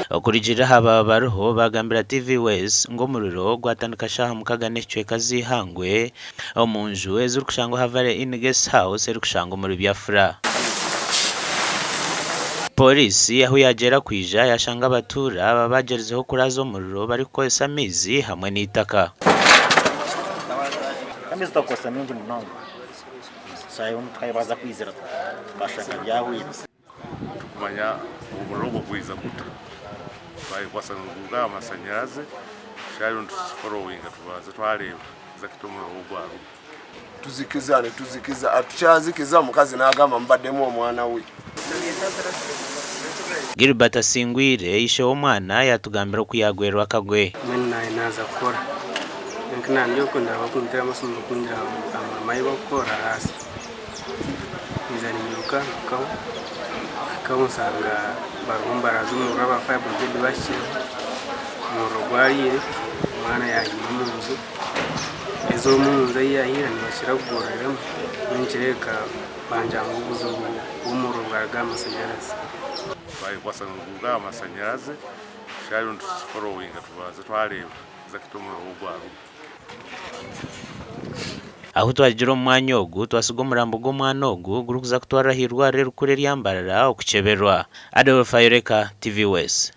Okurigirira haba baruho bagambira TV West ngo umuriro gwatandika shaha mukagane cwe kazihangwe omunju ezuri kushanga havare in guest house eri kushanga muri Biafra. Polisi aho yagera kwija yashanga abatura babagerezeho kurazo umuriro bari kosa amizi hamwe n'itaka. Amizi takosa n'undi munango. Sayo mutwayibaza kwizera bashaka byahuye. Kumanya umuriro gwiza guta. Bayi kwasanga amashanyarazi shayo following tubaza twareba zakitumura ubwabo. Tuzikiza atuchazikiza mukazi nagamba mbaddemu omwana we. Gilbert Asingwire ishe omwana yatugambira kuyagwerwa akagwe. Mena inaza kukora nkina ndio kunda bakuntira amasomo kungira amayi bakora hasi nizani nyuka kamusanga barumbara zumura ba five brigade bashi murugwarire umwana yahiye munzu ezo munzu yahira nibashira kugoreramo n'injireka banjanga ubuzungu umurugaraga amashanyarazi. Bayi kwasanga amashanyarazi shayo following tubaza twareba zakitumura ubwabo. Aho twagira umwanya ogu twasiga umurambo gw'omwana ogu guri kuza kutwarahirwa rero kure ryambarara okucheberwa. Adolphe Ayoleka, TV West.